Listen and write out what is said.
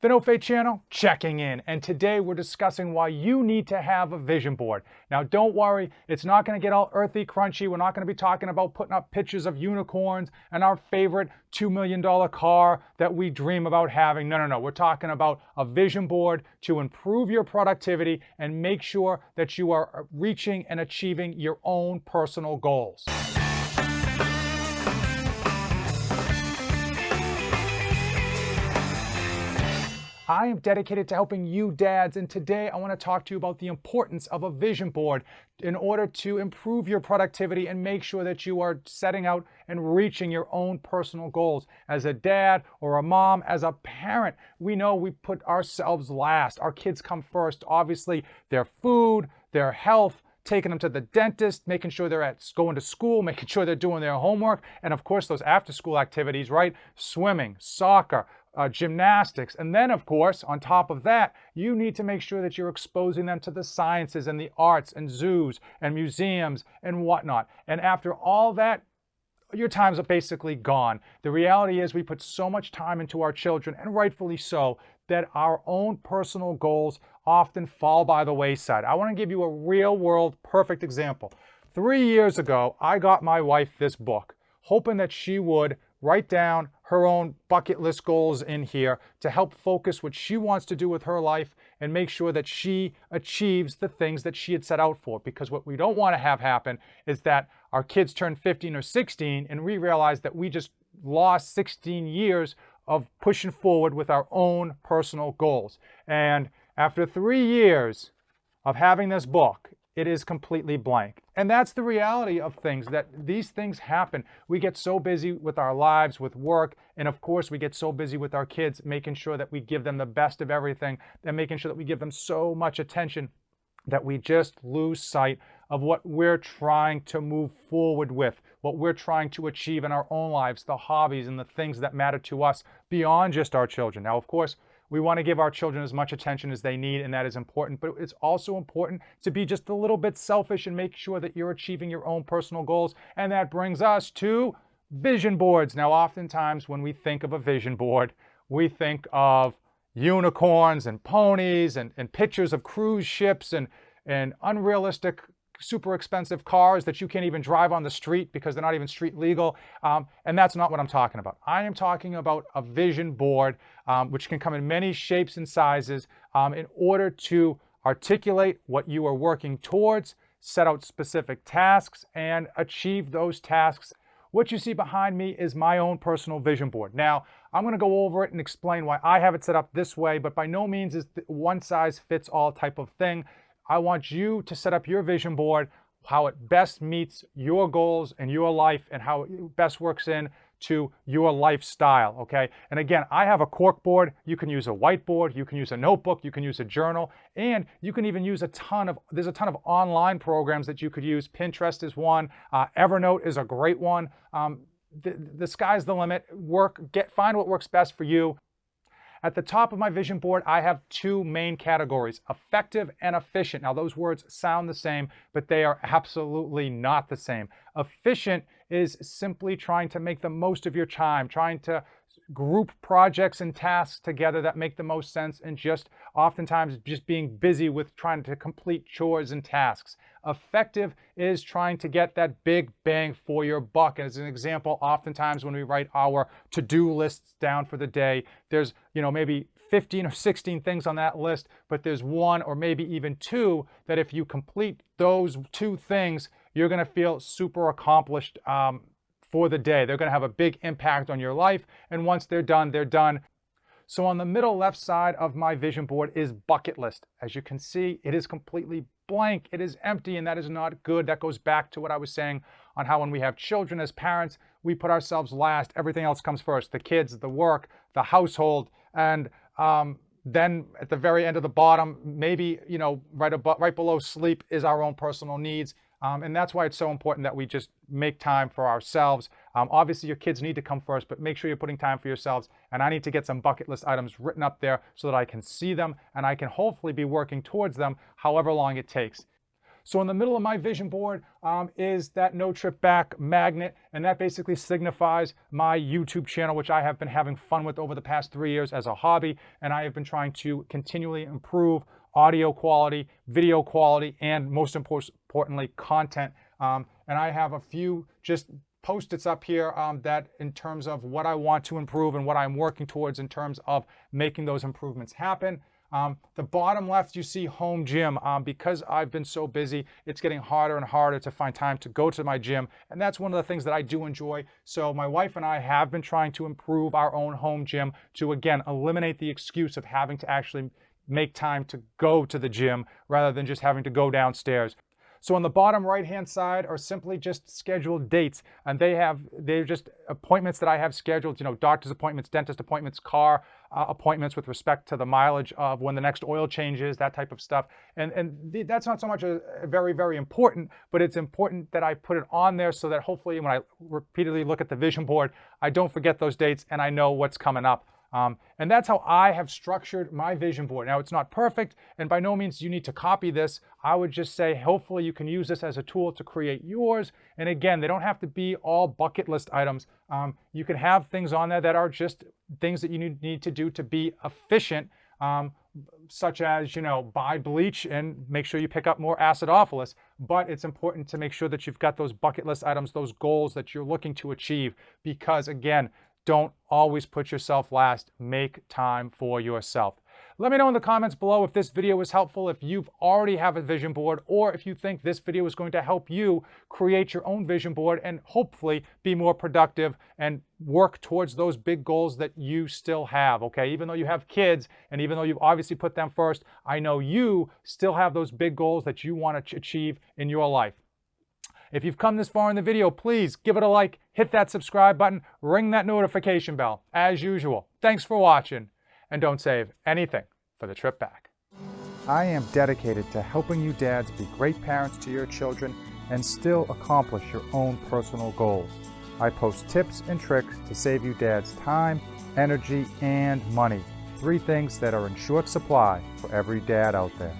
The No Fate channel checking in, and today we're discussing why you need to have a vision board. Now don't worry, it's not going to get all earthy crunchy. We're not going to be talking about putting up pictures of unicorns and our favorite $2 million car that we dream about having. No. We're talking about a vision board to improve your productivity and make sure that you are reaching and achieving your own personal goals. I am dedicated to helping you dads, and today I want to talk to you about the importance of a vision board in order to improve your productivity and make sure that you are setting out and reaching your own personal goals. As a dad or a mom, as a parent, we know we put ourselves last. Our kids come first. Obviously, their food, their health, taking them to the dentist, making sure they're going to school, making sure they're doing their homework, and of course those after-school activities, right? Swimming, soccer, gymnastics, and then of course on top of that you need to make sure that you're exposing them to the sciences and the arts and zoos and museums and whatnot. And after all that, your times are basically gone. The reality is we put so much time into our children, and rightfully so, that our own personal goals often fall by the wayside. I want to give you a real world perfect example. 3 years ago, I got my wife this book, hoping that she would write down her own bucket list goals in here to help focus what she wants to do with her life and make sure that she achieves the things that she had set out for. Because what we don't want to have happen is that our kids turn 15 or 16 and we realize that we just lost 16 years of pushing forward with our own personal goals. And after 3 years of having this book, it is completely blank. And that's the reality of things, that these things happen. We get so busy with our lives, with work, and of course we get so busy with our kids, making sure that we give them the best of everything and making sure that we give them so much attention that we just lose sight of what we're trying to move forward with, what we're trying to achieve in our own lives, the hobbies and the things that matter to us beyond just our children. Now, of course, we want to give our children as much attention as they need, and that is important, but it's also important to be just a little bit selfish and make sure that you're achieving your own personal goals. And that brings us to vision boards. Now, oftentimes when we think of a vision board, we think of unicorns and ponies and pictures of cruise ships and unrealistic, super expensive cars that you can't even drive on the street because they're not even street legal. And that's not what I'm talking about. I am talking about a vision board, which can come in many shapes and sizes, in order to articulate what you are working towards, set out specific tasks, and achieve those tasks. What you see behind me is my own personal vision board. Now, I'm going to go over it and explain why I have it set up this way, but by no means is it one size fits all type of thing. I want you to set up your vision board, how it best meets your goals and your life and how it best works in to your lifestyle, okay? And again, I have a cork board. You can use a whiteboard, you can use a notebook, you can use a journal, and you can even use there's a ton of online programs that you could use. Pinterest is one, Evernote is a great one. The sky's the limit. Find what works best for you. At the top of my vision board, I have two main categories, effective and efficient. Now, those words sound the same, but they are absolutely not the same. Efficient is simply trying to make the most of your time, trying to group projects and tasks together that make the most sense, and just oftentimes just being busy with trying to complete chores and tasks. Effective is trying to get that big bang for your buck. As an example, oftentimes when we write our to-do lists down for the day, there's maybe 15 or 16 things on that list, but there's one or maybe even two that if you complete those two things, you're going to feel super accomplished for the day. They're going to have a big impact on your life, and once they're done, they're done. So on the middle left side of my vision board is bucket list. As you can see, it is completely blank. It is empty, and that is not good. That goes back to what I was saying on how when we have children as parents, we put ourselves last. Everything else comes first. The kids, the work, the household, and then at the very end of the bottom, maybe right below sleep is our own personal needs. And that's why it's so important that we just make time for ourselves. Obviously, your kids need to come first, but make sure you're putting time for yourselves. And I need to get some bucket list items written up there so that I can see them and I can hopefully be working towards them however long it takes. So in the middle of my vision board is that no trip back magnet, and that basically signifies my YouTube channel, which I have been having fun with over the past 3 years as a hobby, and I have been trying to continually improve audio quality, video quality, and most importantly, content. And I have a few just Post-its up here that in terms of what I want to improve and what I'm working towards in terms of making those improvements happen. The bottom left, you see home gym. Because I've been so busy, it's getting harder and harder to find time to go to my gym. And that's one of the things that I do enjoy. So my wife and I have been trying to improve our own home gym to, again, eliminate the excuse of having to actually make time to go to the gym rather than just having to go downstairs. So on the bottom right-hand side are simply just scheduled dates, and they're just appointments that I have scheduled, doctor's appointments, dentist appointments, car appointments with respect to the mileage of when the next oil change is, that type of stuff. And that's not so much a very, very important, but it's important that I put it on there so that hopefully when I repeatedly look at the vision board, I don't forget those dates and I know what's coming up. And that's how I have structured my vision board. Now, it's not perfect, and by no means you need to copy this. I would just say, hopefully you can use this as a tool to create yours. And again, they don't have to be all bucket list items. You can have things on there that are just things that you need to do to be efficient, such as, buy bleach and make sure you pick up more acidophilus. But it's important to make sure that you've got those bucket list items, those goals that you're looking to achieve, because again, don't always put yourself last. Make time for yourself. Let me know in the comments below if this video was helpful, if you've already have a vision board, or if you think this video is going to help you create your own vision board and hopefully be more productive and work towards those big goals that you still have, okay? Even though you have kids and even though you've obviously put them first, I know you still have those big goals that you want to achieve in your life. If you've come this far in the video, please give it a like, hit that subscribe button, ring that notification bell. As usual, thanks for watching, and don't save anything for the trip back. I am dedicated to helping you dads be great parents to your children and still accomplish your own personal goals. I post tips and tricks to save you dads time, energy, and money. 3 things that are in short supply for every dad out there.